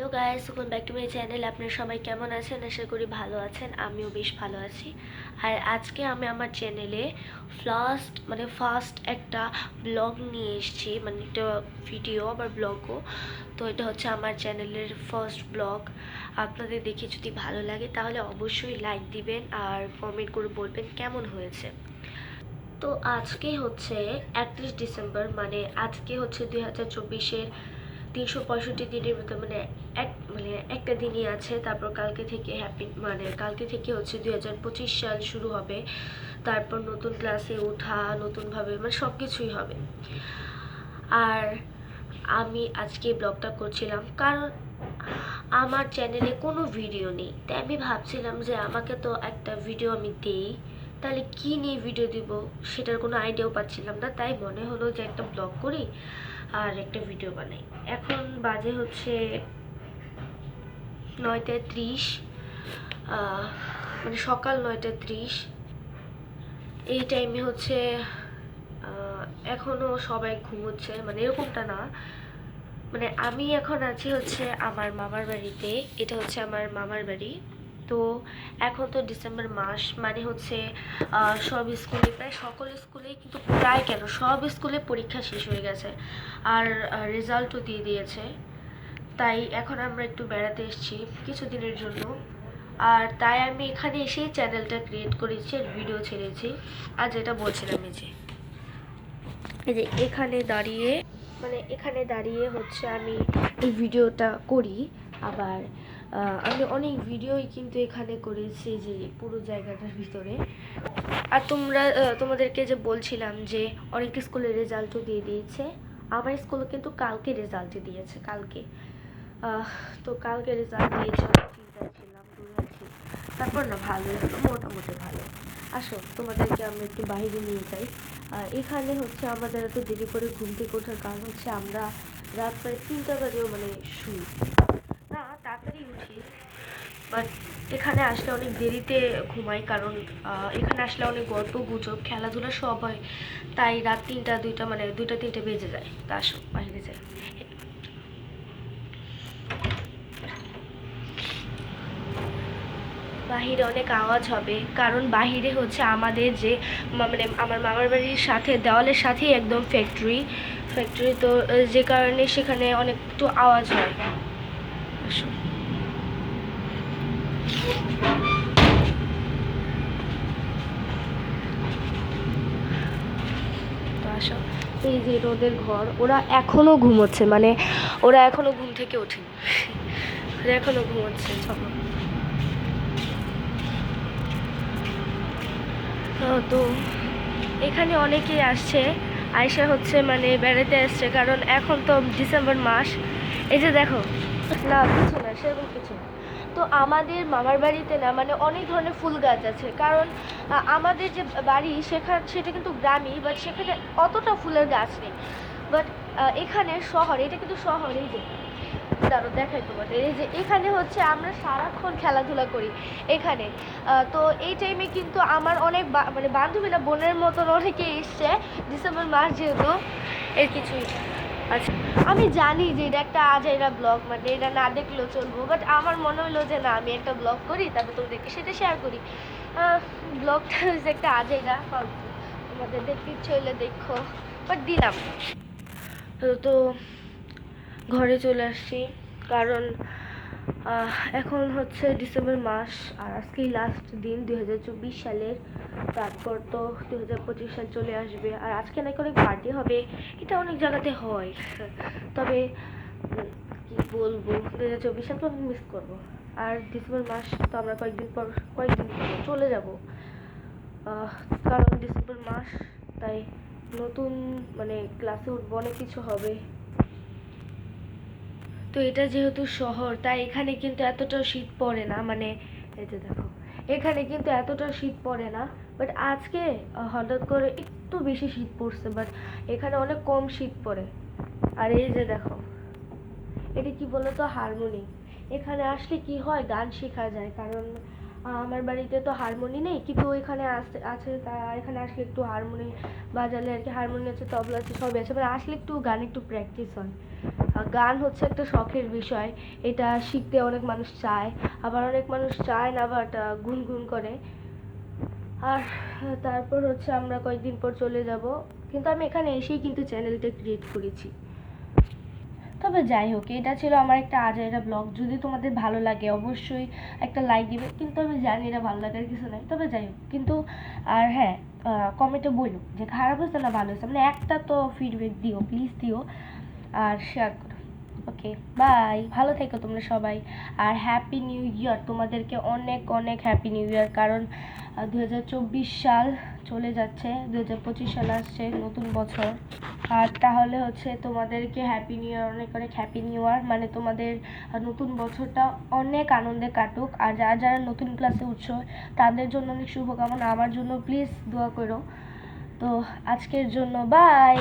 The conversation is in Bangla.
Hello guys, welcome back to my channel. আপনারা সবাই কেমন আছেন? আশা করি ভালো আছেন। আমিও বেশ ভালো আছি। আর আজকে আমি আমার চ্যানেলে ফার্স্ট একটা ব্লগ নিয়ে এসেছি, মানে একটা ভিডিও আবার ব্লগও। তো এটা হচ্ছে আমার চ্যানেলের ফার্স্ট ব্লগ। আপনাদের দেখে যদি ভালো লাগে তাহলে অবশ্যই লাইক দিবেন আর কমেন্ট করে বলবেন কেমন হয়েছে। তো আজকে হচ্ছে 31 ডিসেম্বর, মানে আজকে হচ্ছে 2024-এর 365 দিনের মতো, একটা দিনই আছে। তারপর কালকে থেকে কালকে থেকে হচ্ছে 2025 সাল শুরু হবে। তারপর নতুন ক্লাসে ওঠা, নতুনভাবে সব কিছুই হবে। আর আমি আজকে ব্লগটা করছিলাম কারণ আমার চ্যানেলে কোনো ভিডিও নেই, তাই আমি ভাবছিলাম যে আমাকে তো একটা ভিডিও আমি দেই, তাহলে কি নিয়ে ভিডিও দিব সেটার কোনো আইডিয়াও পাচ্ছিলাম না। তাই মনে হলো যে একটা ব্লগ করি আর একটা ভিডিও বানাই। এখন বাজে হচ্ছে 9টা 30, সকাল 9টা 30। এই টাইমে হচ্ছে এখনও সবাই ঘুমোচ্ছে, এরকমটা না। আমি এখন আছি হচ্ছে আমার মামার বাড়িতে। এটা হচ্ছে আমার মামার বাড়ি। তো এখন তো ডিসেম্বর মাস, মানে হচ্ছে সব স্কুলে, প্রায় সকল স্কুলেই, কিন্তু প্রায় কেন সব স্কুলে পরীক্ষা শেষ হয়ে গেছে আর রেজাল্টও দিয়ে দিয়েছে। তাই এখন আমরা একটু বেড়াতে এসেছি কিছুদিনের জন্য। আর তাই আমি এখানে এসেই চ্যানেলটা ক্রিয়েট করেছি আর ভিডিও ছেড়েছি। আর যেটা বলছিলাম, এই যে এখানে দাঁড়িয়ে হচ্ছে আমি এই ভিডিওটা করি। আবার আমি অনেক ভিডিওই কিন্তু এখানে করেছি, যে পুরো জায়গাটার ভিতরে। আর তোমাদেরকে যে বলছিলাম যে অনেক স্কুলের রেজাল্টও দিয়ে দিয়েছে। আমার স্কুলে কিন্তু কালকে রেজাল্ট দিয়েছে, কালকে। তো কালকে রেজাল্ট দিয়েছে, অনেক চিন্তায় ছিলাম, দৌড়াচ্ছি। তারপর না, ভালোই হলো, মোটামুটি ভালো। আসো, তোমাদেরকে আমরা একটু বাইরে নিয়ে যাই। এখানে হচ্ছে আমাদের এত দেরি করে ঘুম থেকে ওঠার কারণ হচ্ছে আমরা রাত প্রায় 3টা বাজেও শুই না, তাড়াতাড়ি উঠি। বাট এখানে আসলে অনেক দেরিতে ঘুমাই, কারণ এখানে আসলে অনেক গল্প গুজব খেলাধুলা সব হয়। তাই রাত 3টা 2টা, 2টা 3টে বেজে যায়। তা আসো বাইরে যাই। বাহিরে অনেক আওয়াজ হবে, কারণ বাহিরে হচ্ছে আমাদের যে আমার মামার বাড়ির সাথে, দেওয়ালের সাথেই একদম ফ্যাক্টরি। তো যে কারণে সেখানে অনেক একটু আওয়াজ হয়। আসো। তো আসো, এই যে রোদের ঘর, ওরা এখনো ঘুমোচ্ছে, ওরা এখনো ঘুম থেকে ওঠেনি, ওরা এখনো ঘুমোচ্ছে। চলো। তো এখানে অনেকেই আসছে, আয়সা হচ্ছে বেড়াতে আসছে, কারণ এখন তো ডিসেম্বর মাস। এই যে দেখো, না কিছু না, সেরকম কিছু না। তো আমাদের মামার বাড়িতে না, অনেক ধরনের ফুল গাছ আছে, কারণ আমাদের যে বাড়ি সেটা কিন্তু গ্রামই, বাট সেখানে অতটা ফুলের গাছ নেই। বাট এখানে শহর, এটা কিন্তু শহর। এই যে দাঁড়ো দেখাই তোমাদের, এই যে এখানে হচ্ছে আমরা সারাক্ষণ খেলাধুলা করি এখানে। তো এই টাইমে কিন্তু আমার অনেক বান্ধবীরা, বোনের মতন অনেকে এসছে, ডিসেম্বর মাস যেহেতু। এর কিছুই আচ্ছা, আমি জানি যে এটা একটা আজাইরা ব্লগ, এটা না দেখলেও চলবো, বাট আমার মনে হলো যে না, আমি একটা ব্লগ করি, তারপর তোমাদেরকে সেটা শেয়ার করি। ব্লগটা হচ্ছে একটা আজাইরা ফালতু, তোমাদের দেখতে ইচ্ছে হইলে দেখো, বাট দিলাম। তো ঘরে চলে আসছি, কারণ এখন হচ্ছে ডিসেম্বর মাস আর আজকেই লাস্ট দিন 2024 সালের। তারপর তো 2025 সাল চলে আসবে, আর আজকে নাকি অনেক পার্টি হবে, এটা অনেক জায়গাতে হয়। তবে কি বলবো, 2024 সালকে আমি মিস করবো। আর ডিসেম্বর মাস তো আমরা কয়েকদিন পর চলে যাব, কারণ ডিসেম্বর মাস। তাই নতুন ক্লাসে উঠবো, অনেক কিছু হবে। তো এটা যেহেতু শহর, তাই এখানে কিন্তু এতটা শীত পড়ে না, এই যে দেখো, এখানে কিন্তু এতটা শীত পড়ে না। বাট আজকে হঠাৎ করে একটু বেশি শীত পড়ছে, বাট এখানে অনেক কম শীত পড়ে। আর এই যে দেখো, এটা কি বলতো, হারমোনি। এখানে আসলে কি হয়, গান শেখা যায়, কারণ আমার বাড়িতে তো হারমোনি নেই, কিন্তু এখানে আছে তা এখানে আসলে একটু হারমোনি বাজালে আর কি, হারমোনি আছে, তবলা আছে, সবই আছে, মানে আসলে একটু গান একটু প্র্যাকটিস হয়। গান হচ্ছে একটা শখের বিষয়, এটা শিখতে অনেক মানুষ চায়, আবার অনেক মানুষ চায় না, বাট গুনগুন করে। আর তারপর হচ্ছে আমরা কয়েকদিন পর চলে যাব, কিন্তু আমি এখানে এসেই কিন্তু চ্যানেলটা ক্রিয়েট করেছি। তবে যাই হোক, এটা ছিল আমার একটা আজাইরা ব্লগ। যদি তোমাদের ভালো লাগে অবশ্যই একটা লাইক দিবে, কিন্তু আমি জানি এটা ভালো লাগার কিছু নাই, তবে যাই হোক। কিন্তু আর হ্যাঁ, কমেন্টে বলো যে খারাপ হয়েছে না ভালো হয়েছে, মানে একটা তো ফিডব্যাক দিও, প্লিজ দিও, আর শেয়ার করো। ওকে, বাই, ভালো থেকো তোমরা সবাই। আর হ্যাপি নিউ ইয়ার, তোমাদেরকে অনেক অনেক হ্যাপি নিউ ইয়ার, কারণ 2024 সাল চলে যাচ্ছে, 2025 সাল আসছে, নতুন বছর। আর তাহলে হচ্ছে তোমাদেরকে হ্যাপি নিউ ইয়ার, অনেক অনেক হ্যাপি নিউ ইয়ার, মানে তোমাদের নতুন বছরটা অনেক আনন্দে কাটুক। আর যারা যারা নতুন ক্লাসে উঠছো তাদের জন্য অনেক শুভকামনা, আমার জন্য প্লিজ দোয়া করো। তো আজকের জন্য বাই।